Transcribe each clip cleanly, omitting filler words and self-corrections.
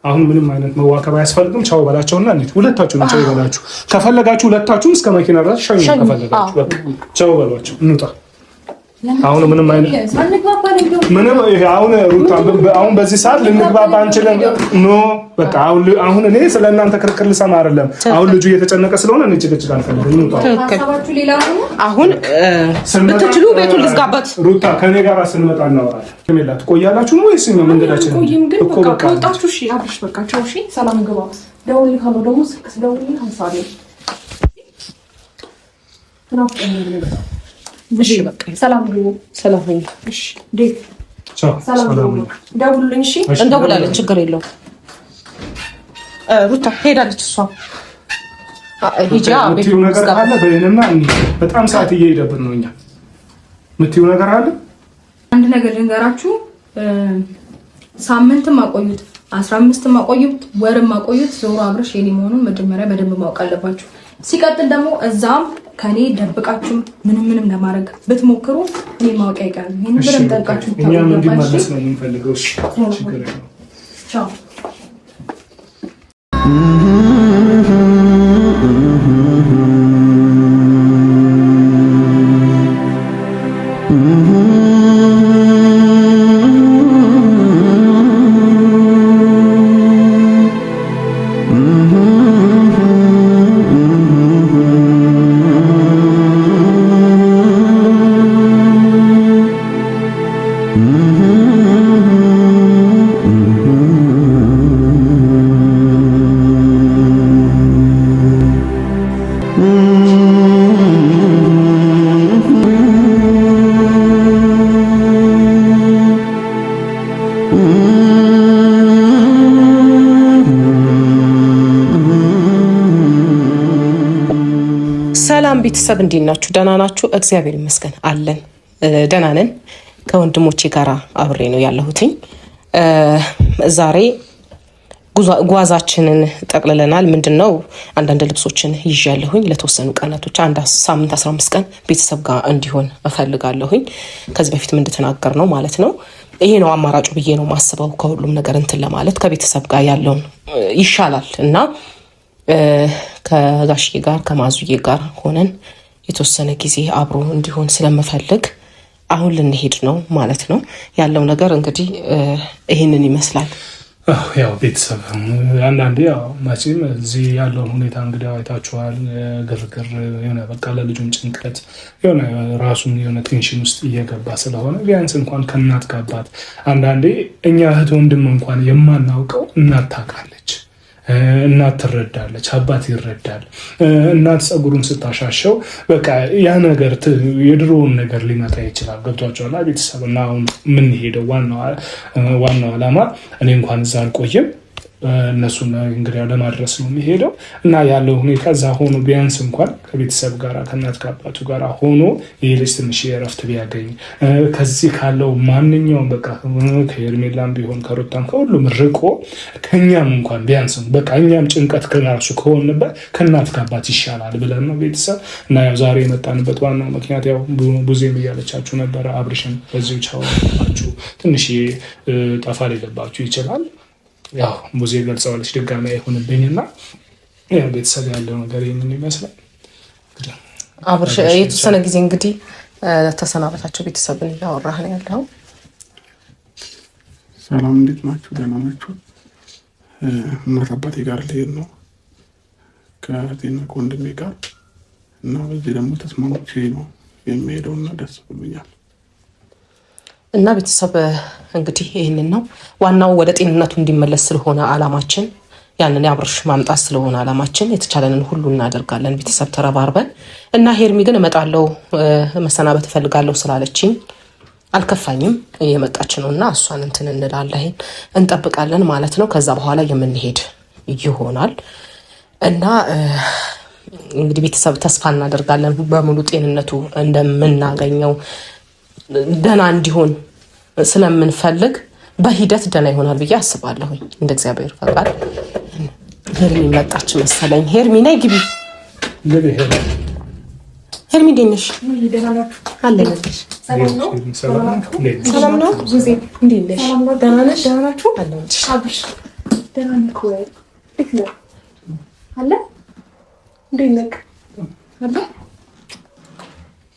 አሁን ምንም አይነት መዋከብ አያስፈልግም። ቻው በላቸውና እንዴ ሁለታችሁ ነው ቻው ይበላችሁ። ከፈለጋችሁ ሁለታችሁም እስከ መኪና ድረስ ሻኝ ከፈለጋችሁ በቃ ቻው በሏቸው እንውጣ። አሁን ምንም አይነት ምንም አሁን ሩታ አሁን በዚህ ሰዓት ልንግባባ አንችልም። ኖ በቃ አሁን እኔ ስለእናንተ ክርክር ልሰማ አይደለም። አሁን ልጁ እየተጨነቀ ስለሆነ እኔ ጭቅጭቅ አልፈልግም። እንውጣ። አሁን ብትችሉ ቤቱን ልዝጋበት። ሩታ ከኔ ጋር ስንመጣ እናወራለን። ከሜላ ትቆያላችሁ ነው ወይስ ነው መንገዳችን? እኮ በቃ ወጣችሁ። እሺ አብሽ በቃ ቻው። እሺ ሰላም ግባ። ደውል ካለው ደግሞ ስልክ ደውል አንሳሌ እሺ በቃ ሰላም ግቡ። ሰላም ሁኚ። እሺ ዴክ ቻው። ሰላም ደውሉልኝ። እሺ እንደውላለን፣ ችግር የለውም። ሩታ ሄዳለች እሷ። ሂጂ ምትዩ ነገር አለ በእኔና በጣም ሰዓት እየሄደብን ነው። እኛ ምትዩ ነገር አለ። አንድ ነገር ልንገራችሁ፣ ሳምንትም አቆዩት 15ም አቆዩት ወርም አቆዩት፣ ዞሮ አብረሽ የኔ መሆኑን መጀመሪያ በደንብ ማወቅ አለባችሁ። ሲቀጥል ደግሞ እዛም ከኔ ደብቃችሁ ምንም ለማድረግ ብትሞክሩ እኔ ማወቅ አይቀርም። ይሄን በደንብ ጠንቃችሁ እኛ ምን እንዲመለስ ነው የምንፈልገው? እሺ ችግር የለውም። ቻው። ሰላም ቤተሰብ እንዴት ናችሁ? ደህና ናችሁ? እግዚአብሔር ይመስገን አለን፣ ደህና ነን። ከወንድሞቼ ጋር አብሬ ነው ያለሁትኝ። ዛሬ ጓዛችንን ጠቅልለናል። ምንድነው አንዳንድ ልብሶችን ይዣለሁኝ ለተወሰኑ ቀናቶች፣ አንድ ሳምንት 15 ቀን ቤተሰብ ጋር እንዲሆን እፈልጋለሁኝ። ከዚህ በፊትም እንደተናገር ነው ማለት ነው። ይሄ ነው አማራጩ ብዬ ነው ማስበው። ከሁሉም ነገር እንትን ለማለት ከቤተሰብ ጋር ያለውን ይሻላል እና ከጋሽዬ ጋር ከማዙዬ ጋር ሆነን የተወሰነ ጊዜ አብሮ እንዲሆን ስለምፈልግ አሁን ልንሄድ ነው ማለት ነው። ያለው ነገር እንግዲህ ይሄንን ይመስላል። ያው ቤተሰብ አንዳንዴ ያው ማቺም እዚህ ያለው ሁኔታ እንግዲህ አይታችኋል። ግርግር የሆነ በቃ ለልጁም ጭንቀት የሆነ ራሱን የሆነ ቴንሽን ውስጥ እየገባ ስለሆነ ቢያንስ እንኳን ከእናት ጋባት አንዳንዴ እኛ እህት ወንድም እንኳን የማናውቀው እናት ታውቃለች፣ እናት ትረዳለች፣ አባት ይረዳል። እናት ጸጉሩን ስታሻሸው በቃ ያ ነገር የድሮውን ነገር ሊመጣ ይችላል። ገብቷቸዋል ቤተሰብ እና አሁን የምንሄደው ዋናው ዓላማ እኔ እንኳን እዛ አልቆይም፣ እነሱን እንግዲህ ለማድረስ ነው የሚሄደው እና ያለው ሁኔታ እዛ ሆኖ ቢያንስ እንኳን ከቤተሰብ ጋር ከእናት ከአባቱ ጋር ሆኖ ይሄ ልጅ ትንሽ የእረፍት ቢያገኝ ከዚህ ካለው ማንኛውም በቃ ከሄርሜላም ቢሆን ከሩታም ከሁሉም ርቆ ከእኛም እንኳን ቢያንስ በቃ እኛም ጭንቀት ከራሱ ከሆንበት ከእናት ከአባት ይሻላል ብለን ነው ቤተሰብ እና ያው ዛሬ የመጣንበት ዋናው ምክንያት ያው ብዙም እያለቻችሁ ነበረ። አብርሽን በዚሁ ቻውችሁ ትንሽ ጠፋ ሊገባችሁ ይችላል። ያው ሙዚ ገልጸዋለች ድጋሚ አይሆንብኝና ያው ቤተሰብ ያለው ነገር ይሄንን ይመስላል። አብርሽ የተወሰነ ጊዜ እንግዲህ ተሰናበታቸው ቤተሰብን እያወራህ ነው ያለው። ሰላም እንዴት ናችሁ? ደህና ናችሁ? እናት አባቴ ጋር ልሄድ ነው ከእህቴና ከወንድሜ ጋር እና በዚህ ደግሞ ተስማምቼ ነው የሚሄደውና ደስ ብሎኛል። እና ቤተሰብ እንግዲህ ይሄንን ነው ዋናው፣ ወደ ጤንነቱ እንዲመለስ ስለሆነ አላማችን፣ ያንን ያብርሽ ማምጣት ስለሆነ አላማችን የተቻለንን ሁሉ እናደርጋለን ቤተሰብ ተረባርበን። እና ሄርሚ ግን እመጣለሁ መሰናበት እፈልጋለሁ ስላለችኝ አልከፋኝም፣ እየመጣች ነውና እሷን እንትን እንላለን እንጠብቃለን ማለት ነው። ከዛ በኋላ የምንሄድ ይሆናል እና እንግዲህ ቤተሰብ ተስፋ እናደርጋለን በሙሉ ጤንነቱ እንደምናገኘው ደህና እንዲሆን ስለምንፈልግ በሂደት ደህና ይሆናል ብዬ አስባለሁኝ እንደ እግዚአብሔር ፈቃድ። ሄርሚ መጣች መሰለኝ። ሄርሚ ነይ ግቢ። ሄርሚ እንዴት ነሽ? አለሁልሽ። ሰላም ነው? ሰላም ነው? እንዴት ነሽ? ደህና ነሽ? አለሁልሽ። ደህና ነህ ወይ? እንዴት ነህ? አለ እንዴት ነህ? አለ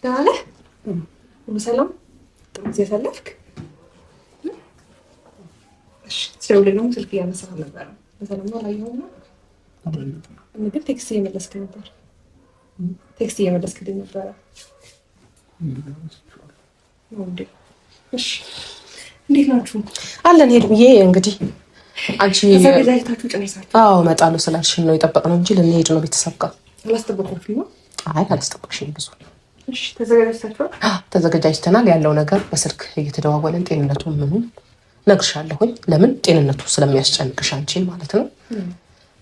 ደህና ነህ? ሁሉ ሰላም? ጥሩ ጊዜ አሳለፍክ? እሺ ስደውልልህ ደግሞ ስልክ እያነሳህ ነበር። በሰላም ነው? አላየኸውም ነው? ግን ቴክስት እየመለስክ ነበር። ቴክስት እየመለስክልኝ ነበረ። እሺ እንዴት ናችሁ? አለን ሄድ ብዬ እንግዲህ አንቺ ተዘጋጅታችሁ ጨርሳችሁ? አዎ እመጣለሁ ስላልሽኝ ነው የጠበቅነው እንጂ ልንሄድ ነው ቤተሰብ ጋር። አላስጠበቅኩሽም ነው? አይ አላስጠበቅሽኝ ብዙ። እሺ ተዘጋጅታችኋል? ተዘጋጅተናል። ያለው ነገር በስልክ እየተደዋወልን ጤንነቱ ምኑን እነግርሻለሁኝ። ለምን ጤንነቱ ስለሚያስጨንቅሽ አንቺን ማለት ነው።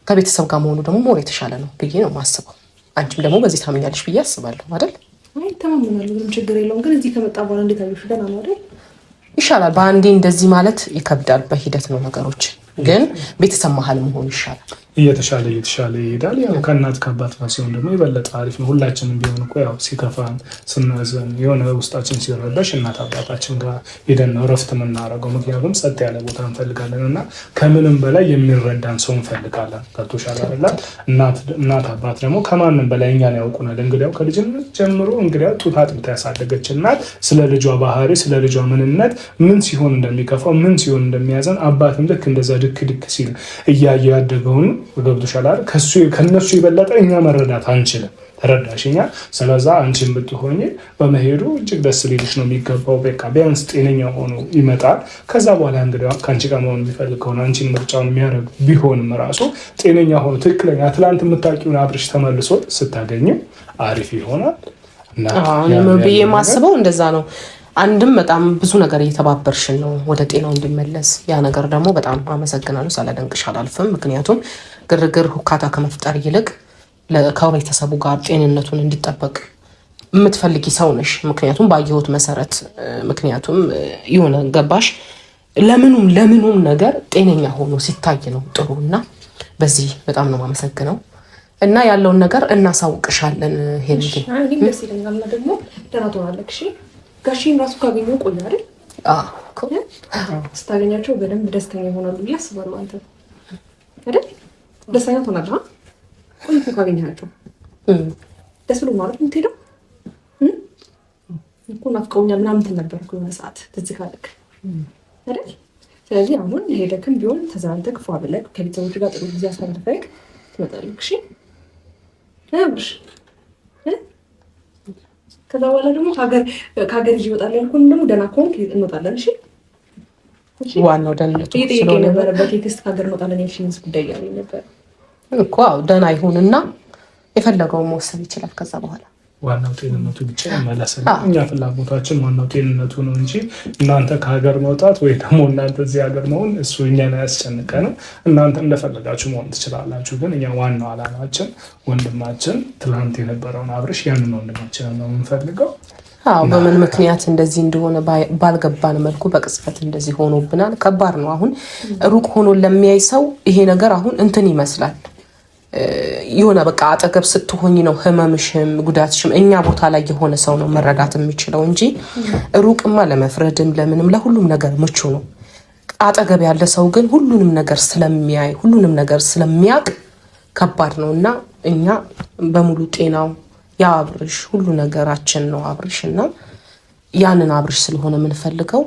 ከቤተሰብ ጋር መሆኑ ደግሞ ሞር የተሻለ ነው ብዬ ነው የማስበው። አንቺም ደግሞ በዚህ ታምኛለሽ ብዬ አስባለሁ አይደል? አይ ተማምናለሁ። ምንም ችግር የለውም። ግን እዚህ ከመጣ በኋላ እንዴት አየሽ? ደህና ነው አይደል? ይሻላል። በአንዴ እንደዚህ ማለት ይከብዳል። በሂደት ነው ነገሮች። ግን ቤተሰብ መሀል መሆኑ ይሻላል። እየተሻለ ይሄዳል። ያው ከእናት ከአባት ጋር ሲሆን ደግሞ የበለጠ አሪፍ ነው። ሁላችንም ቢሆን እኮ ያው ሲከፋን ስናዘን የሆነ ውስጣችን ሲረበሽ እናት አባታችን ጋር ሄደን ነው እረፍት የምናደርገው። ምክንያቱም ጸጥ ያለ ቦታ እንፈልጋለን እና ከምንም በላይ የሚረዳን ሰው እንፈልጋለን። ገብቶሻል አይደል? እናት አባት ደግሞ ከማንም በላይ እኛን ያውቁናል። እንግዲያው ከልጅነት ጀምሮ እንግዲያው ጡት አጥብታ ያሳደገች እናት ስለ ልጇ ባህሪ፣ ስለ ልጇ ምንነት፣ ምን ሲሆን እንደሚከፋው፣ ምን ሲሆን እንደሚያዘን አባትም ልክ እንደዛ ድክ ሲል እያየ ያደገውን ገብቶሻል አይደል? ከነሱ የበለጠ እኛ መረዳት አንችልም። ተረዳሽኛ? ስለዛ አንቺን ብትሆኚ በመሄዱ እጅግ ደስ ሊልሽ ነው የሚገባው። በቃ ቢያንስ ጤነኛ ሆኖ ይመጣል። ከዛ በኋላ እንግዲህ ከአንቺ ጋር መሆን የሚፈልግ ከሆነ አንቺን ምርጫውን የሚያደርግ ቢሆንም ራሱ ጤነኛ ሆኖ ትክክለኛ ትላንት የምታውቂውን አብርሽ ተመልሶ ስታገኙ አሪፍ ይሆናል። ብዬ የማስበው እንደዛ ነው። አንድም በጣም ብዙ ነገር እየተባበርሽን ነው ወደ ጤናው እንዲመለስ። ያ ነገር ደግሞ በጣም አመሰግናለሁ። ሳላደንቅሽ አላልፍም። ምክንያቱም ግርግር ሁካታ ከመፍጠር ይልቅ ከቤተሰቡ ጋር ጤንነቱን እንዲጠበቅ የምትፈልጊ ሰው ነሽ። ምክንያቱም ባየሁት መሰረት ምክንያቱም የሆነ ገባሽ ለምኑም ነገር ጤነኛ ሆኖ ሲታይ ነው ጥሩ እና በዚህ በጣም ነው የማመሰግነው እና ያለውን ነገር እናሳውቅሻለን። ሄልጌ ደስ ይለኛል። ደግሞ ደህና ትሆናለሽ። ጋሽን ራሱ ካገኘው ቆይ አይደል? ስታገኛቸው በደንብ ደስተኛ ይሆናሉ ብዬ አስባለሁ። አንተ አይደል ደስተኛ ትሆናለህ? ቆይ እኮ ካገኛቸው ደስ ብሎ ማለት የምትሄደው እኮ ናፍቀውኛል ምናምን እንትን ነበር እኮ የሆነ ሰዓት ትዝ ካለክ አይደል? ስለዚህ አሁን ሄደክም ቢሆን ተዝናንተህ ፏ ብለህ ከቤተሰቦች ጋር ጥሩ ጊዜ አሳልፈህ ትመጣለህ። እሺ አብርሽ ከዛ በኋላ ደግሞ ከሀገር ይዤ እወጣለሁ ያልኩህን ደግሞ ደህና ከሆንክ እንወጣለን። እሺ ዋናው ደህንነቱ ስለሆነ ነበረ በቴክስት ከሀገር እንወጣለን ያልሽኝ ጉዳይ ያለኝ ነበር እኮ። አዎ ደህና ይሁንና የፈለገውን መወሰን ይችላል። ከዛ በኋላ ዋናው ጤንነቱ ብቻ ይመለስልን። እኛ ፍላጎታችን ዋናው ጤንነቱ ነው እንጂ እናንተ ከሀገር መውጣት ወይ ደግሞ እናንተ እዚህ ሀገር መሆን እሱ እኛን አያስጨንቀንም። እናንተ እንደፈለጋችሁ መሆን ትችላላችሁ። ግን እኛ ዋናው ዓላማችን ወንድማችን ትላንት የነበረውን አብርሽ ያንን ወንድማችን ነው የምንፈልገው። አዎ በምን ምክንያት እንደዚህ እንደሆነ ባልገባን መልኩ በቅጽበት እንደዚህ ሆኖብናል። ከባድ ነው። አሁን ሩቅ ሆኖ ለሚያይ ሰው ይሄ ነገር አሁን እንትን ይመስላል። የሆነ በቃ አጠገብ ስትሆኝ ነው ህመምሽም ጉዳትሽም እኛ ቦታ ላይ የሆነ ሰው ነው መረዳት የሚችለው እንጂ ሩቅማ ለመፍረድም ለምንም ለሁሉም ነገር ምቹ ነው። አጠገብ ያለ ሰው ግን ሁሉንም ነገር ስለሚያይ ሁሉንም ነገር ስለሚያውቅ ከባድ ነው እና እኛ በሙሉ ጤናው ያ አብርሽ ሁሉ ነገራችን ነው አብርሽ እና ያንን አብርሽ ስለሆነ የምንፈልገው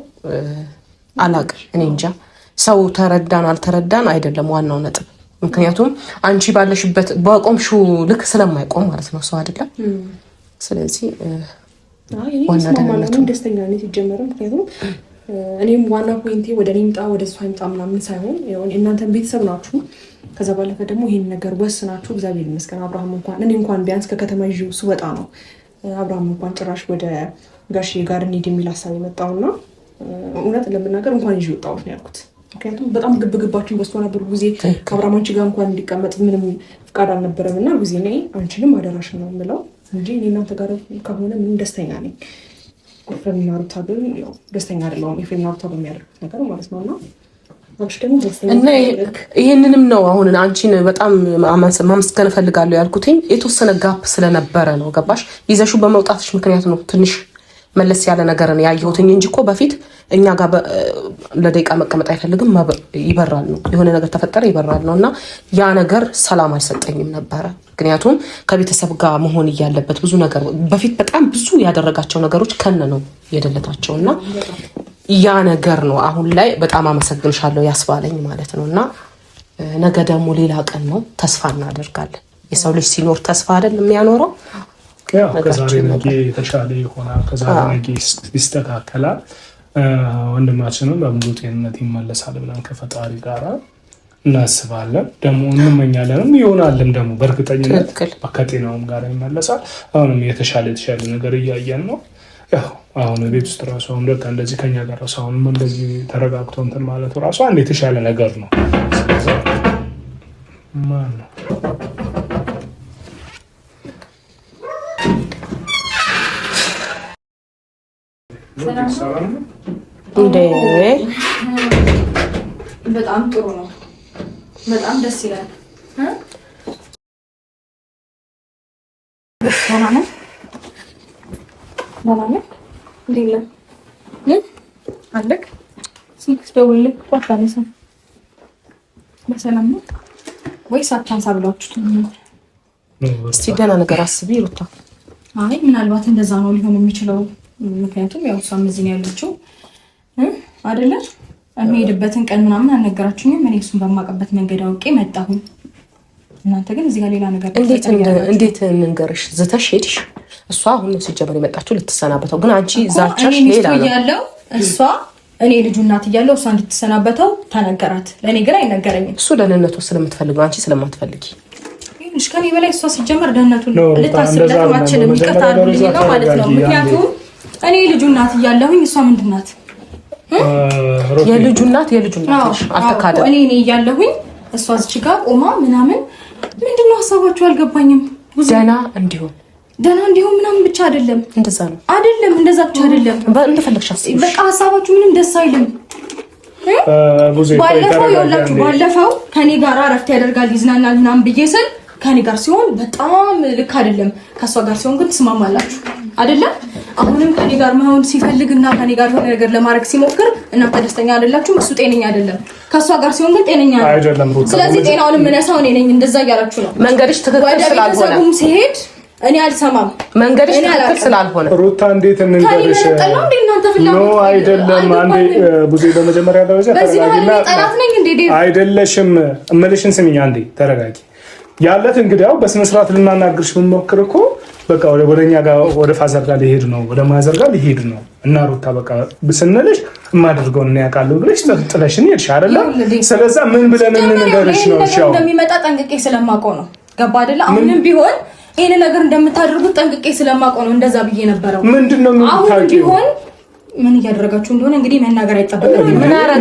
አላቅም። እኔ እንጃ ሰው ተረዳን አልተረዳን አይደለም ዋናው ነጥብ። ምክንያቱም አንቺ ባለሽበት በቆምሽው ልክ ስለማይቆም ማለት ነው ሰው አይደለም። ስለዚህ ዋና ደህንነቱ ደስተኛ ነኝ ሲጀመር። ምክንያቱም እኔም ዋና ፖይንቴ ወደ እኔ ምጣ ወደ እሷ ይምጣ ምናምን ሳይሆን እናንተን ቤተሰብ ናችሁ። ከዛ ባለፈ ደግሞ ይሄን ነገር ወስናችሁ እግዚአብሔር ይመስገን አብርሃም እኔ እንኳን ቢያንስ ከከተማ ይዤው ስወጣ ነው አብርሃም እንኳን ጭራሽ ወደ ጋሼ ጋር እንሂድ የሚል ሀሳብ የመጣውና እውነት ለመናገር እንኳን ይዤው ወጣሁት ነው ያልኩት። ምክንያቱም በጣም ግብግባችን በስቶ ነበር ጊዜ ከአብርሃም አንቺ ጋር እንኳን እንዲቀመጥ ምንም ፍቃድ አልነበረም እና ጊዜ እኔ አንቺንም አደራሽ ነው የምለው እንጂ እኔ እናንተ ጋር ከሆነ ምንም ደስተኛ ነኝ። ኤፍሬምና ሩታ ግን ያው ደስተኛ አይደለሁም። ኤፍሬምና ሩታ በሚያደርጉት ነገር ማለት ነው እና አብሽ ደግሞ ደስተኛ እና ይሄንንም ነው አሁን አንቺን በጣም ማመስገን እፈልጋለሁ ያልኩትኝ የተወሰነ ጋፕ ስለነበረ ነው። ገባሽ? ይዘሽው በመውጣትሽ ምክንያት ነው ትንሽ መለስ ያለ ነገርን ያየሁትኝ እንጂ እኮ በፊት እኛ ጋር ለደቂቃ መቀመጥ አይፈልግም፣ ይበራል ነው የሆነ ነገር ተፈጠረ ይበራል ነው። እና ያ ነገር ሰላም አልሰጠኝም ነበረ። ምክንያቱም ከቤተሰብ ጋር መሆን እያለበት ብዙ ነገር በፊት በጣም ብዙ ያደረጋቸው ነገሮች ከነ ነው የደለታቸው እና ያ ነገር ነው አሁን ላይ በጣም አመሰግንሻለሁ ያስባለኝ ማለት ነው። እና ነገ ደግሞ ሌላ ቀን ነው፣ ተስፋ እናደርጋለን። የሰው ልጅ ሲኖር ተስፋ አይደል የሚያኖረው? ከዛሬ ነገ የተሻለ ይሆናል፣ ከዛሬ ነገ ይስተካከላል፣ ወንድማችንም በሙሉ ጤንነት ይመለሳል ብለን ከፈጣሪ ጋር እናስባለን። ደግሞ እንመኛለንም ይሆናልም ደግሞ በእርግጠኝነት ከጤናውም ጋር ይመለሳል። አሁንም የተሻለ ነገር እያየን ነው። ያው አሁን ቤት ውስጥ ራሱ አሁን በቃ እንደዚህ ከኛ ጋር ራሱ አሁንም እንደዚህ ተረጋግቶ እንትን ማለቱ ራሱ አንድ የተሻለ ነገር ነው። ማን ነው በጣም ጥሩ ነው። በጣም ደስ ይላል። በሰላም ነው ወይስ አታንሳ ብላችሁ? እስቲ ደህና ነገር አስቢ ሩታ። አይ ምናልባት እንደዛ ነው ሊሆን የሚችለው። ምክንያቱም ያው እሷም እዚህ ነው ያለችው አይደለ? የሚሄድበትን ቀን ምናምን አልነገራችሁኝም። እኔ እሱን በማውቅበት መንገድ አውቄ መጣሁኝ። እናንተ ግን እዚህ ጋር ሌላ ነገር እንዴት እንንገርሽ? ዝተሽ ሄድሽ። እሷ አሁን ሲጀመር የመጣችው ልትሰናበተው፣ ግን አንቺ ዛቻሽ ሌላ ነው ያለው። እሷ እኔ ልጁ እናት እያለሁ እሷ እንድትሰናበተው ተነገራት። ለእኔ ግን አይነገረኝም። እሱ ደህንነቱ ስለምትፈልግ ነው፣ አንቺ ስለማትፈልጊ። ይኸውልሽ ከኔ በላይ እሷ ሲጀመር ደህንነቱን ልታስብለት አትችልም። ይቅርታ አድርጉልኝ ነው ማለት ነው። ምክንያቱም እኔ ልጁ እናት እያለሁኝ እሷ ምንድን ናት? የልጁ እናት አልተካደም። እኔ እያለሁኝ እሷ እዚህ ጋር ቆማ ምናምን ምንድነው ሀሳባችሁ? አልገባኝም። ደህና እንዲሁም ምናምን ብቻ አይደለም፣ እንደዛ ነው አይደለም፣ እንደዛ ብቻ አይደለም። እንደፈለግሽ አስቢ። በቃ ሀሳባችሁ ምንም ደስ አይልም። ባለፈው ከኔ ጋር እረፍት ያደርጋል ይዝናናል ምናምን ብዬ ስል ከኔ ጋር ሲሆን በጣም ልክ አይደለም። ከሷ ጋር ሲሆን ግን ትስማማላችሁ አይደለም? አሁንም ከኔ ጋር መሆን ሲፈልግና ከኔ ጋር የሆነ ነገር ለማድረግ ሲሞክር እናንተ ደስተኛ አይደላችሁም። እሱ ጤነኛ አይደለም። ከሷ ጋር ሲሆን ግን ጤነኛ አይደለም። ስለዚህ ጤናውንም ምነሳው እኔ ነኝ። እንደዛ እያላችሁ ነው። መንገድሽ ትክክል ስላልሆነ ሲሄድ እኔ አልሰማም። መንገድሽ ትክክል ስላልሆነ ሩታ እንዴት እንንገርሽ? ኖ አይደለም። አንዴ ብዙ በመጀመሪያ ደረጃ ተረጋጊና አይደለሽም እምልሽን ስሚኝ። አንዴ ተረጋጊ። ያለት እንግዲያው በስነ ስርዓት ልናናግርሽ ብንሞክር እኮ በቃ ወደኛ ጋር ወደ ፋዘር ጋር ሊሄድ ነው፣ ወደ ማዘር ጋር ሊሄድ ነው እና ሩታ በቃ ብስንልሽ የማደርገውን ነው ያውቃለሁ ብለሽ ጥለሽን ሄድሽ አይደለ? ስለዛ ምን ብለን እንንገርሽ ነው? እሺ እንደሚመጣ ጠንቅቄ ስለማውቀው ነው። ገባ አይደለ? አሁንም ቢሆን ይሄን ነገር እንደምታደርጉት ጠንቅቄ ስለማውቀው ነው እንደዛ ብዬ ነበረው። ምንድነው የምታውቂው? ምን እያደረጋችሁ እንደሆነ እንግዲህ መናገር አይጠበቅም።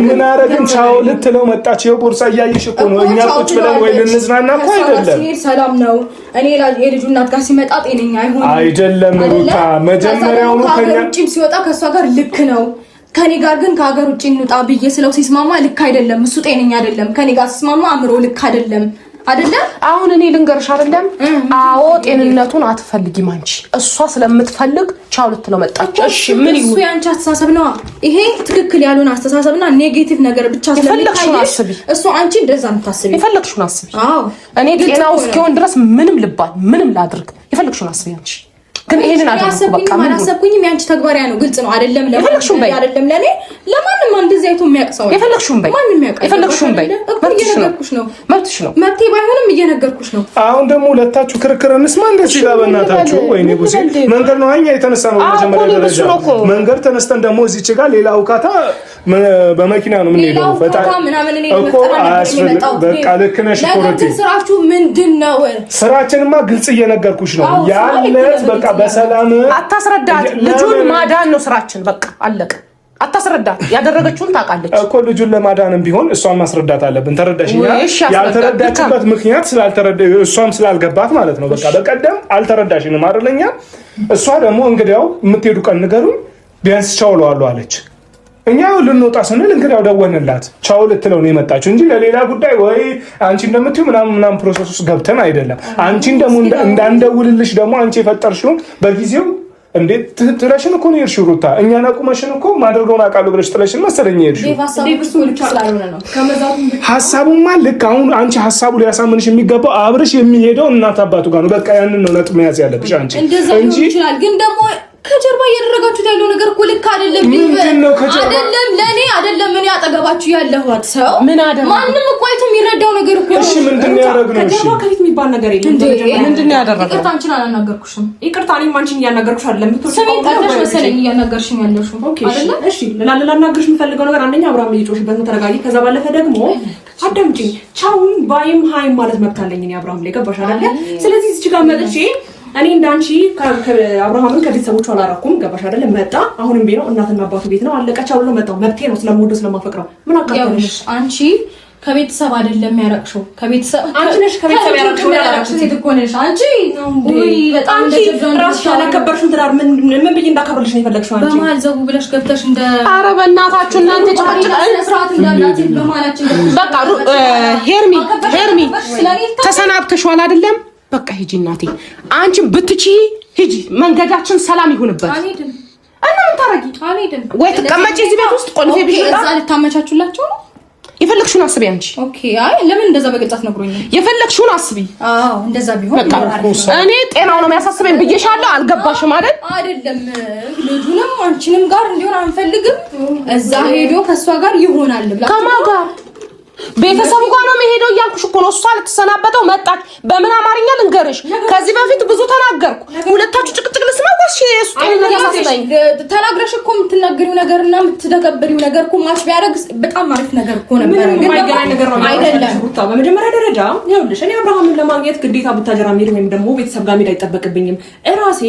ምን አረግን? ቻው ልትለው መጣች። ይኸው ቦርሳ እያየሽ እኮ ነው። እኛ ቁጭ ብለን ወይ ልንዝናና እኮ አይደለም። ሰላም ነው። እኔ የልጁ እናት ጋር ሲመጣ ጤነኛ አይደለም ሩታ። መጀመሪያውኑ ከሀገር ውጭም ሲወጣ ከእሷ ጋር ልክ ነው። ከኔ ጋር ግን ከሀገር ውጭ እንውጣ ብዬ ስለው ሲስማማ ልክ አይደለም። እሱ ጤነኛ አይደለም። ከኔ ጋር ሲስማማ አእምሮ ልክ አይደለም። አይደለም አሁን እኔ ልንገርሽ አይደለም። አዎ ጤንነቱን አትፈልጊም አንቺ። እሷ ስለምትፈልግ ቻው ልትለው መጣች። እሺ ምን ይሁን? እሱ ያንቺ አስተሳሰብ ነው። ይሄ ትክክል ያልሆነ አስተሳሰብና ኔጌቲቭ ነገር ብቻ ስለሚታይሽ እሱ አንቺ እንደዛ የምታስቢ የፈለግሽውን አስቢ። አዎ እኔ ጤናው እስኪሆን ድረስ ምንም ልባል ምንም ላድርግ የፈለግሽውን አስቢ አንቺ። ግን ይሄንን አደረኩ በቃ ምን አሰብኩኝም ያንቺ ተግባሪያ ነው። ግልጽ ነው አይደለም? ለማንም አይደለም ለኔ ለማንም እንደዚህ አይቶ የሚያቅሰው የፈለግሽውን በይ ማንም ያውቃል። የፈለግሽውን በይ መብትሽ ነው መብትሽ ነው። መብቴ ባይሆንም እየነገርኩሽ ነው። አሁን ደግሞ ሁለታችሁ ክርክር እንስማ። እንደዚህ ጋር በእናታችሁ ወይኔ ጉዜ መንገድ ነው። እኛ የተነሳ ነው መጀመሪያ ደረጃ መንገድ ተነስተን ደግሞ እዚች ጋር ሌላ አውካታ በመኪና ነው የምንሄደው። በጣም ምናምን እኔ በቃ ልክ ነሽ። ስራችሁ ምንድነው? ስራችንማ ግልጽ እየነገርኩሽ ነው ያለት በቃ በሰላም አታስረዳት። ልጁን ማዳን ነው ስራችን። በቃ አለቀ። አታስረዳት። ያደረገችውን ታውቃለች እኮ ልጁን ለማዳንም ቢሆን እሷን ማስረዳት አለብን። ተረዳሽኛ? ያልተረዳችበት ምክንያት እሷም ስላልገባት ማለት ነው። በቃ በቀደም አልተረዳሽንም አይደለኛ? እሷ ደግሞ እንግዲያው የምትሄዱ ቀን ንገሩኝ ቢያንስ ቻው እለዋለሁ አለች። እኛ ልንወጣ ስንል እንግዲያው ደወልንላት ቻው ልትለው ነው የመጣችው እንጂ ለሌላ ጉዳይ ወይ አንቺ እንደምትዩ ምናምን ፕሮሰስ ውስጥ ገብተን አይደለም። አንቺን ደግሞ እንዳንደውልልሽ ደግሞ አንቺ የፈጠርሽውን በጊዜው እንዴት ትለሽን እኮ ነው የሄድሽው ሩታ? እኛን አቁመሽን እኮ ማድረገውን አውቃለሁ ብለሽ ትለሽን መሰለኝ የሄድሽው። ሀሳቡማ ልክ አሁን አንቺ ሀሳቡ ሊያሳምንሽ የሚገባው አብርሽ የሚሄደው እናት አባቱ ጋር ነው። በቃ ያንን ነው ነጥብ መያዝ ያለብሽ አንቺ እንጂ ይችላል። ግን ደግሞ ከጀርባ እያደረጋችሁት ያለው ነገር እኮ ልክ አይደለም። ምንድነው ከጀርባ? አይደለም ለኔ አይደለም እኔ አጠገባችሁ ያለሁት ሰው ምን አደረገ? ማንም እኮ አይቶ የሚረዳው ነገር እኮ እሺ ምንድነው ያደረግነው? እሺ ከጀርባ ከፊት የሚባል ነገር የለም። ምንድነው ያደረገው? ይቅርታ አንቺን አላናገርኩሽም። ይቅርታ እኔም አንቺን እያናገርኩሽ አይደለም። ስሜን ጠርተሽ መሰለኝ እያናገርሽኝ ያለሽው አይደለ? እሺ ላናገርሽ የምፈልገው ነገር አንደኛ አብርሃም እየጮሽበት ነው፣ ተረጋጊ። ከዛ ባለፈ ደግሞ አዳምጪኝ። ቻውን ባይም ሃይም ማለት መብት አለኝ እኔ አብርሃም ላይ ገባሽ አይደለ? ስለዚህ እዚህ ጋር መጥቼ እኔ እንዳንቺ አብርሃምን ከቤተሰቦቹ አላራኩም ገባሽ አይደለ? መጣ አሁንም ቤት ነው እናትና አባቱ ቤት ነው አለቀቻው ብሎ መጣው። መብቴ ነው ስለምወደው ስለማፈቅረው። ምን አቃተልሽ? አንቺ ከቤተሰብ አይደለም ያረቅሽው ከቤተሰብ አንቺ ነሽ ከቤተሰብ ያረቅሽው ሴት እኮ ነሽ አንቺ። ወይ በጣም ራስሽ ያላከበርሽው ትዳር ምን ብዬ እንዳከብርልሽ ነው የፈለግሽው አንቺ? በመሀል ዘው ብለሽ ገብተሽ እንደ ኧረ በእናታችሁ እናንተ ስርዓት እንዳላት በመሀላችን በቃ ሄርሚ ተሰናብተሽዋል አይደለም? በቃ ሂጂ እናቴ። አንቺን ብትቺ ሂጂ፣ መንገዳችን ሰላም ይሁንበት። አልሄድም እና ምን ታረጊ? አልሄድም ወይ ተቀመጪ እዚህ ቤት ውስጥ ቆልፌ ቢሽ እዛ ልታመቻቹላቸው ነው። የፈለግሽውን አስቢ አንቺ። ኦኬ አይ ለምን እንደዛ በግልጽ አትነግሩኝም? የፈለግሽውን አስቢ። አዎ እንደዛ ቢሆን እኔ ጤናው ነው የሚያሳስበኝ ብዬሻለሁ። አልገባሽም አይደል? አይደለም ልጁንም አንቺንም ጋር እንዲሆን አንፈልግም። እዛ ሄዶ ከሷ ጋር ይሆናል ብላ ከማን ጋር? ቤተሰቡ ጋር ነው የሚሄደው እያልኩሽ እኮ ነው። እሷ ልትሰናበተው መጣች። በምን አማርኛ ልንገርሽ? ከዚህ በፊት ብዙ ተናገርኩ። ሁለታችሁ ጭቅጭቅ ልስማዋሽ ያሳስበኝ። ተናግረሽ እኮ የምትናገሪው ነገርና የምትደገብሪው ነገር እኮ ማች ቢያደርግ በጣም አሪፍ ነገር እኮ ነበር። ግን አይደለም። በመጀመሪያ ደረጃ ይኸውልሽ እኔ አብርሃምን ለማግኘት ግዴታ ቡታጀራ መሄድ ወይም ደግሞ ቤተሰብ ጋር መሄድ አይጠበቅብኝም። እራሴ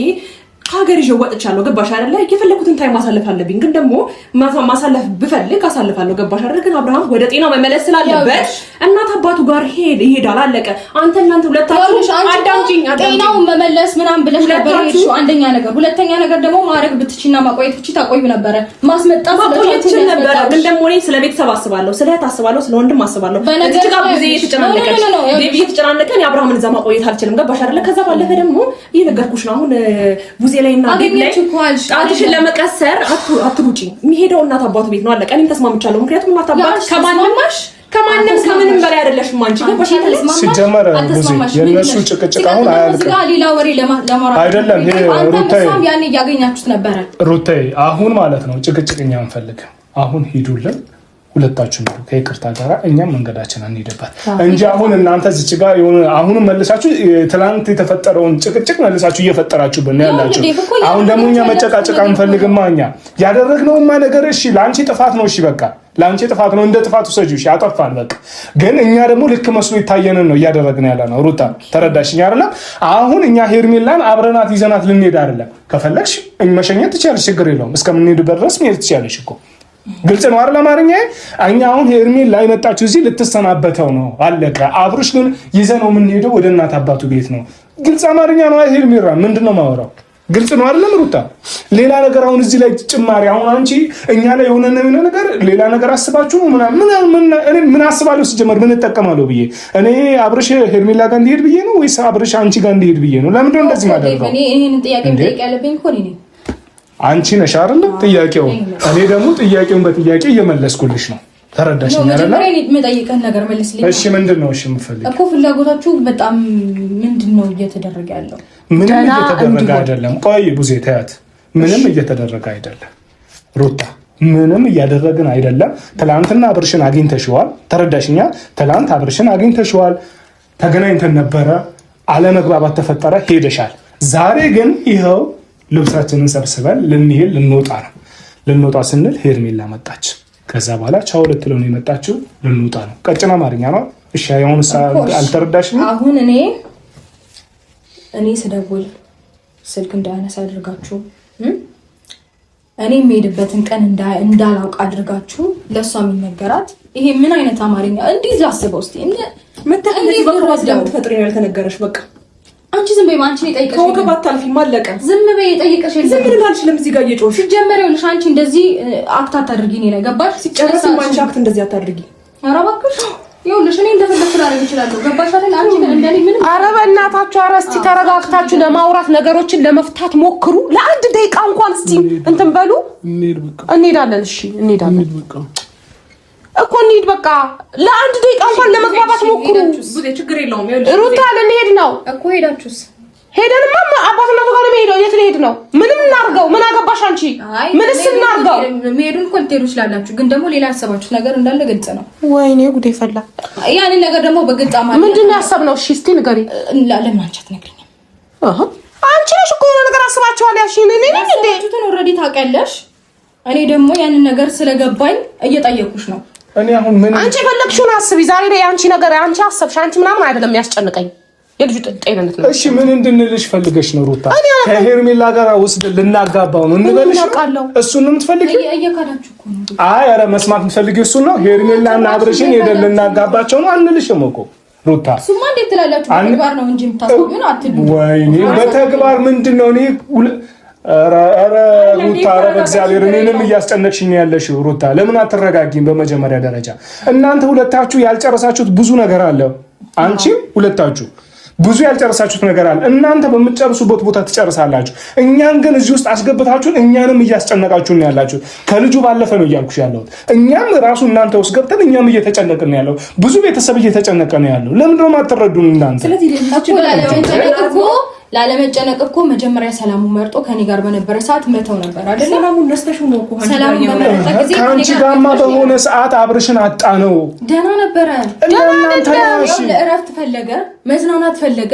ሀገር ይዤ ወጥቻለሁ። ገባሽ አይደለ? የፈለኩትን ታይም ማሳለፍ አለብኝ። ግን ደግሞ ማሳለፍ ብፈልግ አሳልፋለሁ። ገባሽ አይደለ? ግን አብርሃም ወደ ጤናው መመለስ ስላለበት እናት አባቱ ጋር ይሄዳል። አለቀ። እናንተ ሁለታችሁ አዳምጪኝ። ጤናውን መመለስ ምናምን ብለሽ ነበር የሄድሽው አንደኛ ነገር። ሁለተኛ ነገር ደግሞ ማድረግ ብትችይና ማቆየት ብቻ ታቆዩ ነበረ። ማስመጣት ስለዚህ ነበር። ግን ደግሞ እኔ ስለ ቤተሰብ አስባለሁ፣ ስለ እህት አስባለሁ፣ ስለ ወንድም አስባለሁ። በነገር ጋር ጊዜ የተጨናነቀን የአብርሃምን እዛ ማቆየት አልችልም። ገባሽ አይደለ? ከዛ ባለፈ ደግሞ እየነገርኩሽ ነው አሁን ቡዜ ላይና ጣትሽን ለመቀሰር አትሩጪ። የሚሄደው እናት አባቱ ቤት ነው። አለቀ። እኔም ተስማምቻለሁ። ምክንያቱም እናት አባቱ ከምንም በላይ አይደለሽም አንቺ። ገባሽ አይደለ? ሲጀመር ቡዜ የነሱ ጭቅጭቅ አሁን አያልቅም። ሌላ ወሬ ለማውራት አይደለም። ይሄ ሩታዬ ያኔ ያገኛችሁት ነበረ። ሩታዬ አሁን ማለት ነው ጭቅጭቅኛ አንፈልግም። አሁን ሂዱልን ሁለታችሁ ነው ከይቅርታ ጋር እኛም መንገዳችን አንሄድበት እንጂ አሁን እናንተ እዚህ ጋር የሆነ አሁንም መልሳችሁ ትላንት የተፈጠረውን ጭቅጭቅ መልሳችሁ እየፈጠራችሁብን ነው ያላችሁ። አሁን ደግሞ እኛ መጨቃጨቅ አንፈልግማ። እኛ ያደረግነውማ ነገር እሺ ላንቺ ጥፋት ነው። እሺ በቃ ላንቺ ጥፋት ነው፣ እንደ ጥፋቱ ሰጂው እሺ አጠፋን በቃ። ግን እኛ ደግሞ ልክ መስሎ ይታየንን ነው እያደረግን ያለ ነው። ሩታ ተረዳሽኝ አይደለም? አሁን እኛ ሄርሜላን አብረናት ይዘናት ልንሄድ አይደለም። ከፈለግሽ መሸኘት ትችያለሽ፣ ችግር የለውም። እስከምንሄድበት ድረስ መሄድ ትችያለሽ እኮ ግልጽ ነው አይደል? አማርኛ እኛ አሁን ሄርሜላ የመጣችው እዚህ ልትሰናበተው ነው። አለቀ። አብርሽ ግን ይዘነው የምንሄደው ወደ እናት አባቱ ቤት ነው። ግልጽ አማርኛ ነው። ሄርሜላ ምንድነው ማወራው? ግልጽ ነው አይደለም ሩታ? ሌላ ነገር አሁን እዚህ ላይ ጭማሪ አሁን አንቺ እኛ ላይ የሆነ ነገር ሌላ ነገር አስባችሁ ምን አስባለሁ ሲጀመር ምን እጠቀማለሁ ብዬ እኔ አብርሽ ሄርሜላ ጋር እንዲሄድ ብዬ ነው ወይስ አብርሽ አንቺ ጋር እንዲሄድ ብዬ ነው? ለምንድነው እንደዚህ ማደርገው? እኔ ይሄንን ጥያቄ ጠይቄ ያለብኝ እኮ ነኝ አንቺ ነሽ አይደል ጥያቄው? እኔ ደግሞ ጥያቄውን በጥያቄ እየመለስኩልሽ ነው። ተረዳሽኝ አይደል? እኔ የምጠይቀህ ነገር መልስልኝ። እሺ ምንድነው? እሺ የምፈልግ እኮ ፍላጎታችሁ በጣም ምንድነው እየተደረገ ያለው? ምንም እየተደረገ አይደለም። ቆይ ቡዜ ተያት። ምንም እየተደረገ አይደለም ሩታ፣ ምንም እያደረግን አይደለም። ትላንትና አብርሽን አግኝተሽዋል። ተረዳሽኛ? ትላንት አብርሽን አግኝተሽዋል። ተገናኝተን ነበረ፣ አለመግባባት ተፈጠረ፣ ሄደሻል። ዛሬ ግን ይኸው ልብሳችንን ሰብስበን ልንሄድ ልንወጣ ነው። ልንወጣ ስንል ሄርሜላ መጣች። ከዛ በኋላ ቻው ልትለው ነው የመጣችው። ልንወጣ ነው። ቀጭን አማርኛ ነው። እሺ አሁን አልተረዳሽም? አሁን እኔ ስደውል ስልክ እንዳያነሳ አድርጋችሁ እኔ የምሄድበትን ቀን እንዳላውቅ አድርጋችሁ ለእሷ የሚነገራት ይሄ ምን አይነት አማርኛ? እንዲህ ላስበው እስኪ ተፈጥሮ ያልተነገረሽ በቃ አንቺ ዝም በይ። አንቺ ነው ጠይቀሽ ከወገብ አታልፊም። አለቀ። ዝም በይ። ጠይቀሽ ዝም ብለሽ ለምን እዚህ ጋር እየጮሽ ሲጀመር ይኸውልሽ፣ አንቺ እንደዚህ አክት አታድርጊ። እኔ ገባሽ? ሲጨረስ አንቺ አክት እንደዚህ አታድርጊ። ኧረ እባክሽ ይኸውልሽ እኔ እንደፈለኩ ላደርግ እችላለሁ። ገባሽ አይደል? አንቺ ግን እንደኔ ምንም ኧረ በእናታችሁ ኧረ እስቲ ተረጋግታችሁ ለማውራት ነገሮችን ለመፍታት ሞክሩ። ለአንድ ደቂቃ እንኳን እስቲ እንትን በሉ። እንሄዳለን። እሺ እንሄዳለን እኮ እንሂድ በቃ። ለአንድ ደቂቃ እንኳን ለመግባባት ሞክሩ። ችግር የለውም። ሩታ ልንሄድ ነው እኮ ሄዳችሁስ? ሄደንማ አባትና ጋር ነው። የት ልሄድ ነው? ምንም እናርገው? ምን አገባሽ አንቺ? ምንስ እናርገው? መሄዱን እኮ ልትሄዱ ትችላላችሁ፣ ግን ደግሞ ሌላ ያሰባችሁት ነገር እንዳለ ግልጽ ነው። ወይኔ ጉዴ ፈላ። ያንን ነገር ደግሞ በግልጽ ማለት ምንድን ነው ያሰብነው? እሺ እስቲ ንገሪ። ለምን አንቺ አትነግሪኝም? አንቺ ነሽ እኮ የሆነ ነገር አስባችኋል ያልሽኝ። እኔ ነኝ እንዴ? ኦልሬዲ ታውቂያለሽ። እኔ ደግሞ ያንን ነገር ስለገባኝ እየጠየኩሽ ነው። እኔ አሁን ምን አንቺ የፈለግሽውን አስቢ። ዛሬ ላይ አንቺ ነገር አንቺ አሰብሽ አንቺ ምናምን አይደለም ያስጨንቀኝ፣ የልጁ ጤንነት ነው። እሺ ምን እንድንልሽ ፈልገሽ ነው ሩታ? ከሄርሜላ ጋር ውስጥ ልናጋባው ነው እንበልሽ? እሱን ነው የምትፈልጊው? እየካዳችሁ እኮ ነው። አይ ኧረ መስማት የምትፈልጊው እሱን ነው። ሄርሜላና አብርሽን ሄደን ልናጋባቸው ነው አንልሽም እኮ ሩታ። እሱማ እንዴት ትላላችሁ? በተግባር ነው እንጂ የምታስቡን አትሉ። ወይኔ በተግባር ምንድነው? እኔ ኧረ ሩታ ኧረ በእግዚአብሔር እኔንም እያስጨነቅሽኝ ያለሽው ሩታ። ለምን አትረጋጊም? በመጀመሪያ ደረጃ እናንተ ሁለታችሁ ያልጨረሳችሁት ብዙ ነገር አለ። አንቺም ሁለታችሁ ብዙ ያልጨረሳችሁት ነገር አለ። እናንተ በምትጨርሱበት ቦታ ትጨርሳላችሁ። እኛን ግን እዚህ ውስጥ አስገብታችሁን እኛንም እያስጨነቃችሁን ነው ያላችሁት። ከልጁ ባለፈ ነው እያልኩሽ ያለሁት። እኛም ራሱ እናንተ ውስጥ ገብተን እኛም እየተጨነቅን ነው ያለው። ብዙ ቤተሰብ እየተጨነቀ ነው ያለው። ለምንድን ነው የማትረዱን እናንተ? ስለዚህ ላለመጨነቅ እኮ መጀመሪያ ሰላሙ መርጦ ከኔ ጋር በነበረ ሰዓት መተው ነበር አይደል? ሰላሙን ነስተሽ ነው እኮ ሰላሙን በመረጠ ጊዜ ከአንቺ ጋርማ በሆነ ሰዓት አብርሽን አጣ ነው። ደህና ነበረ። እናንተ ለእረፍት ፈለገ፣ መዝናናት ፈለገ።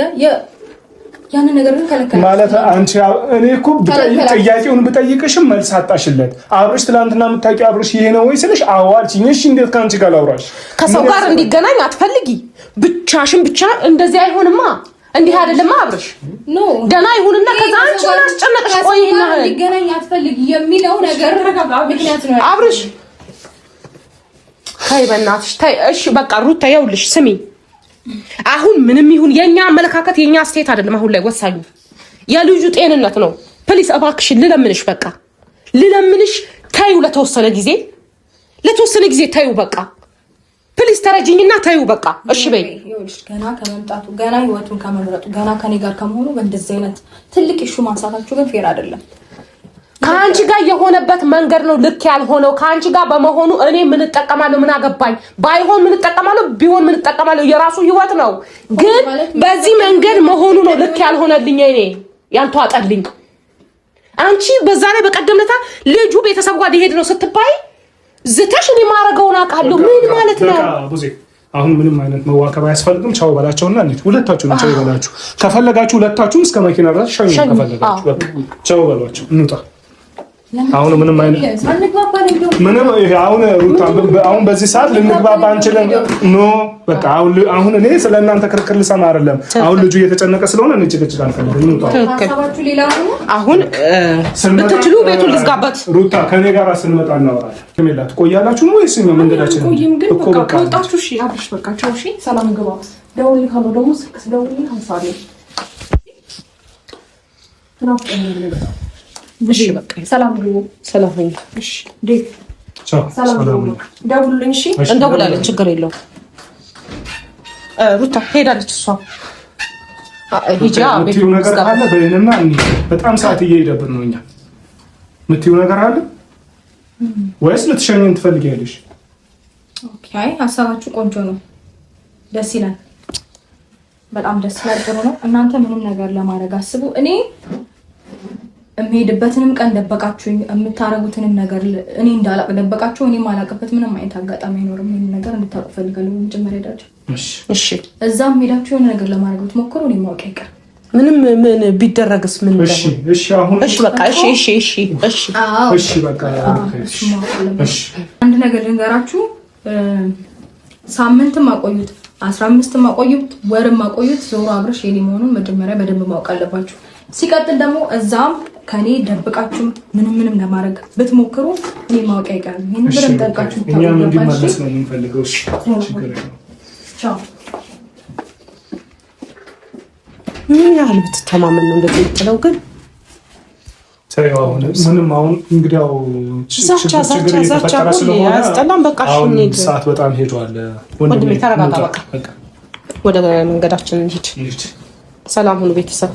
ያንን ነገር ግን ከለከለ ማለት አንቺ እኔ እኮ ጥያቄውን ብጠይቅሽም መልስ አጣሽለት። አብርሽ ትናንትና የምታውቂው አብርሽ ይሄ ነው ወይ ስልሽ አዎ አልሽኝ። እሺ እንዴት ከአንቺ ጋር ላውራሽ? ከሰው ጋር እንዲገናኝ አትፈልጊ? ብቻሽን ብቻ እንደዚህ አይሆንማ። እንዲህ አይደለም አብርሽ ኖ ደና ይሁንና ከዛ አንቺ አስጨነቅሽ። ቆይና ሊገናኝ አትፈልጊ የሚለው ነገር ምክንያት ነው አብርሽ። ታይ በእናትሽ ታይ። እሺ በቃ ሩታ ይኸውልሽ ስሚ፣ አሁን ምንም ይሁን የኛ አመለካከት የኛ ስቴት አይደለም። አሁን ላይ ወሳኙ የልጁ ጤንነት ነው። ፕሊስ እባክሽን ልለምንሽ፣ በቃ ልለምንሽ፣ ታዩ ለተወሰነ ጊዜ ታዩ በቃ ፕሊስ ተረጂኝና ታዩ በቃ እሺ በይ። ይኸውልሽ ገና ከመምጣቱ ገና ህይወቱን ከመምረጡ ገና ከኔ ጋር ከመሆኑ በእንደዚህ አይነት ትልቅ ኢሹ ማንሳታችሁ ግን ፌር አይደለም። ከአንቺ ጋር የሆነበት መንገድ ነው ልክ ያልሆነው። ከአንቺ ጋር በመሆኑ እኔ ምን እጠቀማለሁ? ምን አገባኝ? ባይሆን ምን እጠቀማለሁ? ቢሆን ምን እጠቀማለሁ? የራሱ ህይወት ነው። ግን በዚህ መንገድ መሆኑ ነው ልክ ያልሆነልኝ፣ እኔ ያልተዋጠልኝ። አንቺ በዛ ላይ በቀደም ለታ ልጁ ቤተሰብ ጋር ሊሄድ ነው ስትባይ ዝተሽ እኔ ማረገውን አውቃለሁ። ምን ማለት ነው? አሁን ምንም አይነት መዋከብ አያስፈልግም። ቻው በላቸውና እንዴ ሁለታችሁ ነው ቻው በላችሁ። ከፈለጋችሁ ሁለታችሁም እስከ መኪና ድረስ ሻኝ ከፈለጋችሁ በቃ ቻው በሏቸው እንውጣ። አሁን ምንም አይነት ምንም አሁን ሩታ አሁን በዚህ ሰዓት ልንግባባ አንችልም። ኖ በቃ አሁን እኔ ስለእናንተ ክርክር ልሰማ አይደለም። አሁን ልጁ እየተጨነቀ ስለሆነ እኔ ጭቅጭቅ አልፈልግም። እንውጣ። አሁን ብትችሉ ቤቱን ልዝጋበት። ሩታ ከኔ ጋር ስንመጣ እናወራለን። ከሜላ ትቆያላችሁ ነው ወይስ ነው መንገዳችን እኮ በቃ ወጣችሁ? እሺ አብርሽ በቃ ቻው። እሺ ሰላም ግባ። ደውልልኝ ካለው ደግሞ ስልክ ደውልልኝ። አንሳለሁ እሺ በቃ ሰላም ግቡ። ሰላም ሁኚ። እሺ ዴክ ሰላም ግቡ። ደውሉልኝ። እሺ እንደውላለን፣ ችግር የለውም። ሩታ ሄዳለች እሷ። ሂጂ የምትይው ነገር አለ በእኔና በጣም ሰዓት እየሄደብን ነው። እኛ የምትይው ነገር አለ ወይስ ልትሸኝን ትፈልጊያለሽ? ኦኬ አይ ሀሳባችሁ ቆንጆ ነው፣ ደስ ይላል፣ በጣም ደስ ይላል፣ ጥሩ ነው። እናንተ ምንም ነገር ለማድረግ አስቡ። እኔ የምሄድበትንም ቀን ደበቃችሁኝ፣ የምታረጉትንም ነገር እኔ እንዳላቅ ደበቃችሁ። እኔ ማላቅበት ምንም አይነት አጋጣሚ አይኖርም። ይሄን ነገር እንድታውቁ ፈልጋለሁ። መጀመሪያ ደረጃ እሺ፣ እዛም ሄዳችሁ የሆነ ነገር ለማድረግ ብትሞክሩ እኔ ማወቅ አይቀር ምንም ምን ቢደረግስ ምን ነው? እሺ አሁን እሺ በቃ እሺ በቃ እሺ። አንድ ነገር ልንገራችሁ፣ ሳምንትም አቆዩት 15ም አቆዩት ወርም አቆዩት፣ ዞሮ አብርሽ የኔ መሆኑን መጀመሪያ በደንብ ማወቅ አለባችሁ። ሲቀጥል ደግሞ እዛም ከኔ ደብቃችሁ ምንም ለማድረግ ብትሞክሩ እኔ ማወቅ አይቀርም። ይሄን በደንብ ጠንቃችሁ እኛ ምን እንዲመለስ ነው የምንፈልገው። እሺ ችግር የለውም። ቻው። ምን ያህል ብትተማመን ነው እንደዚህ የምትለው? ግን ምንም አሁን እንግዲህ ያው ያስጠላም። በቃ ሰዓት በጣም ሄዷል። ወንድሜ ተረጋጋ። በቃ ወደ መንገዳችን እንሂድ። ሰላም ሁኑ ቤተሰብ።